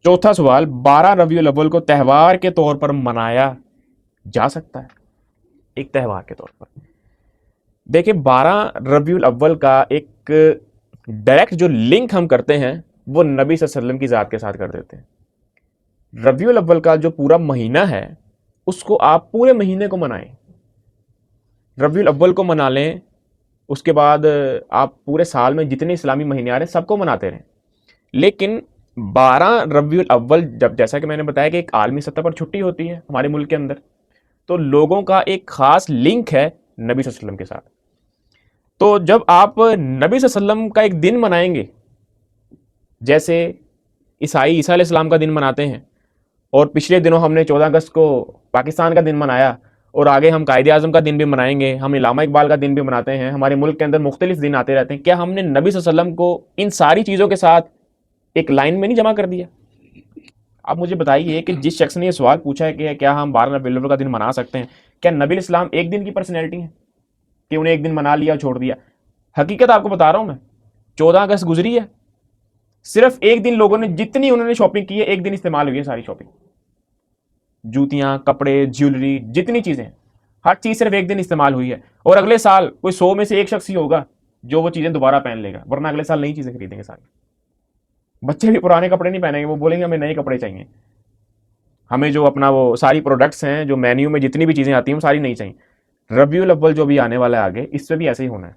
चौथा सवाल, 12 रबीउल अव्वल को त्यौहार के तौर पर मनाया जा सकता है? एक त्यौहार के तौर पर देखिए, 12 रबीउल अव्वल का एक डायरेक्ट जो लिंक हम करते हैं वो नबी सल्लल्लाहु अलैहि वसल्लम की ज़ात के साथ कर देते हैं। रबीउल अव्वल का जो पूरा महीना है उसको आप पूरे महीने को मनाएं, रबीउल अव्वल को मना लें, उसके बाद आप पूरे साल में जितने इस्लामी महीने आ रहे हैं सबको मनाते रहें। लेकिन 12 रबीउल अव्वल, जब जैसा कि मैंने बताया कि एक आलमी सतह पर छुट्टी होती है हमारे मुल्क के अंदर, तो लोगों का एक खास लिंक है नबी सल्लल्लाहु अलैहि वसल्लम के साथ। तो जब आप नबी सल्लल्लाहु अलैहि वसल्लम का एक दिन मनाएंगे, जैसे ईसाई ईसा अलैहिस्सलाम का दिन मनाते हैं, और पिछले दिनों हमने 14 अगस्त को पाकिस्तान का दिन मनाया, और आगे हम कायदे आज़म का दिन भी मनाएंगे, हम इलामा इकबाल का दिन भी मनाते हैं, हमारे मुल्क के अंदर मुख्तलिफ दिन आते रहते हैं, क्या हमने नबी सल्लल्लाहु अलैहि वसल्लम को इन सारी चीज़ों के साथ एक लाइन में नहीं जमा कर दिया? आप मुझे बताइए कि जिस शख्स ने ये सवाल पूछा है कि क्या हम 12 रबीउल अव्वल का दिन मना सकते हैं, क्या नबी इस्लाम एक दिन की पर्सनैलिटी है कि उन्हें एक दिन मना लिया छोड़ दिया? हकीकत आपको बता रहा हूं मैं, 14 अगस्त गुजरी है, सिर्फ एक दिन लोगों ने जितनी उन्होंने शॉपिंग की है, एक दिन इस्तेमाल हुई है सारी शॉपिंग, जूतियां, कपड़े, ज्वेलरी, जितनी चीजें, हर चीज सिर्फ एक दिन इस्तेमाल हुई है। और अगले साल कोई 100 में से एक शख्स ही होगा जो वो चीजें दोबारा पहन लेगा, वरना अगले साल नई चीजें खरीदेंगे सारी। बच्चे भी पुराने कपड़े नहीं पहनेंगे, वो बोलेंगे हमें नए कपड़े चाहिए, हमें जो अपना वो सारी प्रोडक्ट्स हैं, जो मेन्यू में जितनी भी चीजें आती हैं वो सारी नहीं चाहिए। रबीउल अव्वल जो भी आने वाला है आगे, इससे भी ऐसे ही होना है,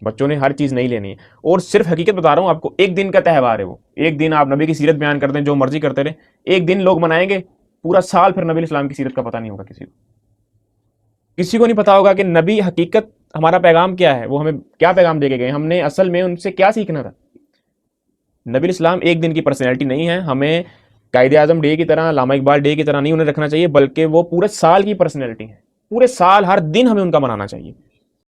बच्चों ने हर चीज नहीं लेनी है। और सिर्फ हकीकत बता रहा हूं आपको, एक दिन का त्यौहार है वो, एक दिन आप नबी की सीरत बयान करते हैं, जो मर्जी करते रहे, एक दिन लोग मनाएंगे, पूरा साल फिर नबी इस्लाम की सीरत का पता नहीं होगा किसी को नहीं पता होगा कि नबी हकीकत हमारा पैगाम क्या है, वो हमें क्या पैगाम दे के गए, हमने असल में उनसे क्या सीखना था। नबी इस्लाम एक दिन की पर्सनैलिटी नहीं है, हमें कायदे आज़म डे की तरह, इलामा इकबाल डे की तरह नहीं उन्हें रखना चाहिए, बल्कि वो पूरे साल की पर्सनैलिटी है, पूरे साल हर दिन हमें उनका मनाना चाहिए।